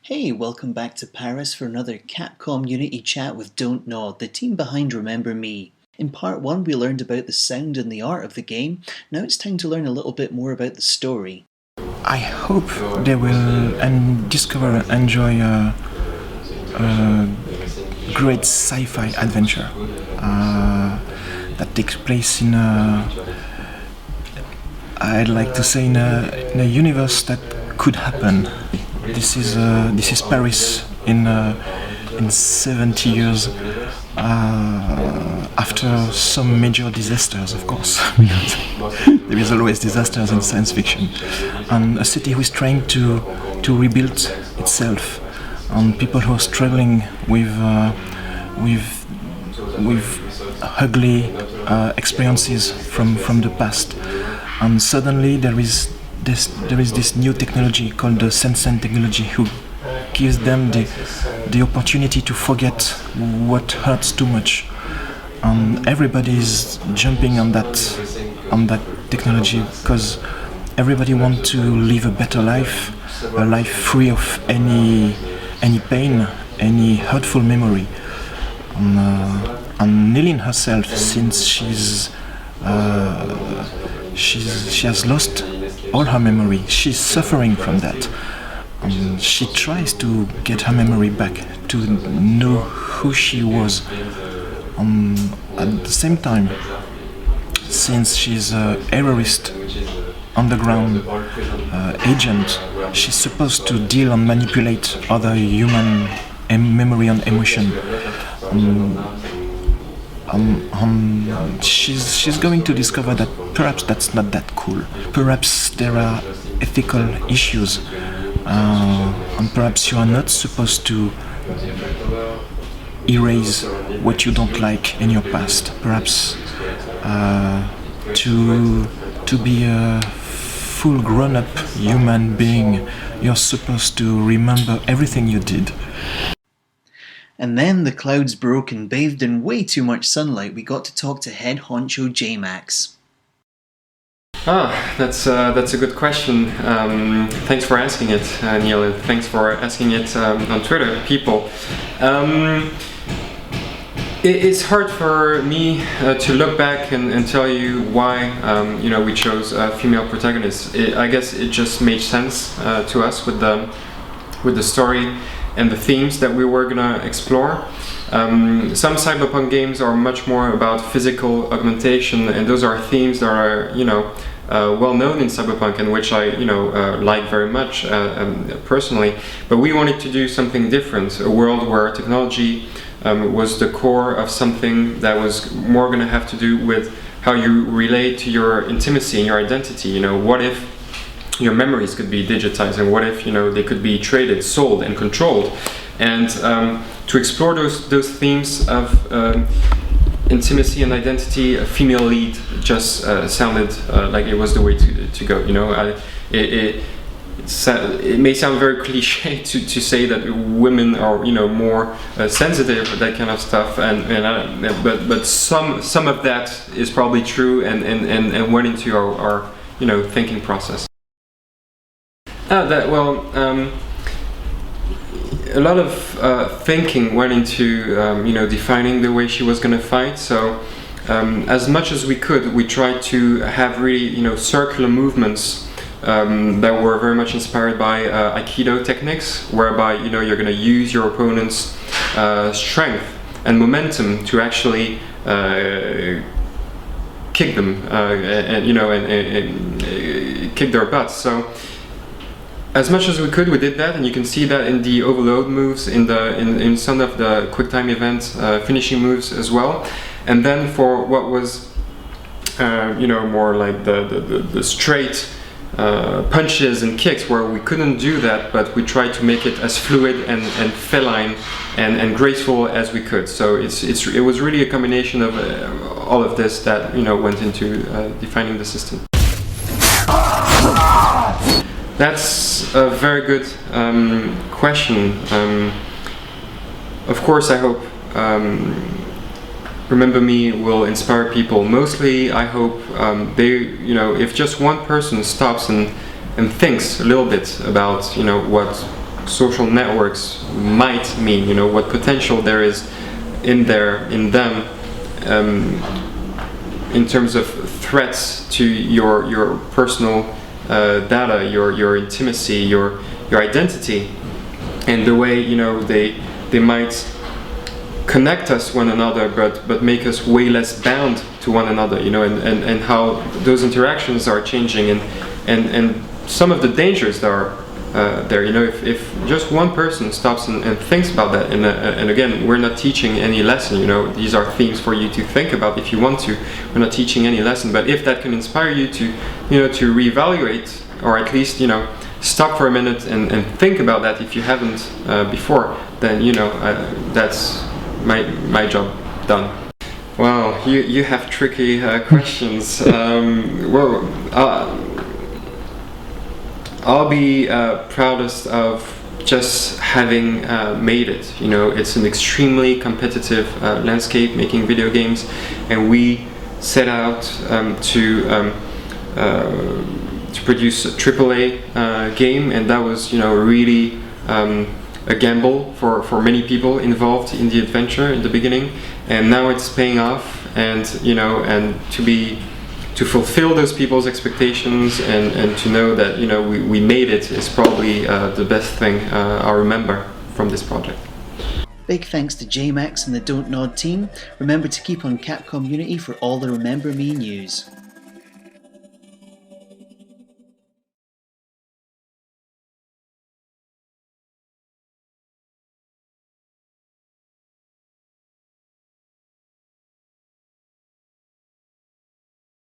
Hey, welcome back to Paris for another Capcom Unity chat with Don't Nod, the team behind Remember Me. In part 1 we learned about the sound and the art of the game. Now it's time to learn a little bit more about the story. I hope they will discover and enjoy a great sci-fi adventure that takes place in I'd like to say in a universe that could happen. This is Paris in 70 years after some major disasters, of course, because there is always disasters in science fiction, and a city who is trying to rebuild itself, and people who are struggling with ugly experiences from the past, and suddenly there is this new technology called the Sensen technology, who gives them the opportunity to forget what hurts too much. Everybody is jumping on that technology because everybody wants to live a better life, a life free of any pain, any hurtful memory. And Nilin herself, since she has lost all her memory, she's suffering from that. She tries to get her memory back, to know who she was. At the same time, since she's a terrorist, underground agent, she's supposed to deal and manipulate other human memory and emotion. She's going to discover that perhaps that's not that cool. Perhaps there are ethical issues, and perhaps you are not supposed to erase what you don't like in your past. Perhaps to be a full grown-up human being, you're supposed to remember everything you did. And then the clouds broke, and bathed in way too much sunlight, we got to talk to head honcho J-Max. That's a good question. Thanks for asking it, Neil, and thanks for asking it on Twitter, people. It's hard for me to look back and tell you why we chose female protagonists. I guess it just made sense to us with the story and the themes that we were gonna explore. Some cyberpunk games are much more about physical augmentation, and those are themes that are well known in cyberpunk, and which I like very much personally. But we wanted to do something different, a world where technology was the core of something that was more gonna have to do with how you relate to your intimacy and your identity. What if your memories could be digitized, and what if they could be traded, sold, and controlled? And to explore those themes of intimacy and identity, a female lead just sounded like it was the way to go. It may sound very cliche to say that women are more sensitive for that kind of stuff, but some of that is probably true and went into our thinking process. A lot of thinking went into defining the way she was going to fight. So as much as we could, we tried to have really circular movements that were very much inspired by Aikido techniques, whereby you're going to use your opponent's strength and momentum to actually kick them and kick their butts. So as much as we could, we did that, and you can see that in the overload moves, in some of the QuickTime event finishing moves as well. And then for what was more like the straight punches and kicks, where we couldn't do that, but we tried to make it as fluid and feline and graceful as we could. So it was really a combination of all of this that went into defining the system. That's a very good question. Of course, I hope Remember Me will inspire people. Mostly, I hope if just one person stops and thinks a little bit about what social networks might mean, what potential there is in them, in terms of threats to your personal data, your intimacy, your identity, and the way they might connect us one another, but make us way less bound to one another, and how those interactions are changing, and some of the dangers that are there. If just one person stops and thinks about that, and again, we're not teaching any lesson. These are themes for you to think about if you want to. We're not teaching any lesson, but if that can inspire you to reevaluate, or at least stop for a minute and think about that if you haven't before, then that's my job done. Wow, you have tricky questions. I'll be proudest of just having made it. It's an extremely competitive landscape, making video games, and we set out to produce a AAA game, and that was really a gamble for many people involved in the adventure in the beginning, and now it's paying off, and to fulfill those people's expectations, and to know that we made it is probably the best thing I'll remember from this project. Big thanks to JMax and the Don't Nod team. Remember to keep on Capcom Unity for all the Remember Me news.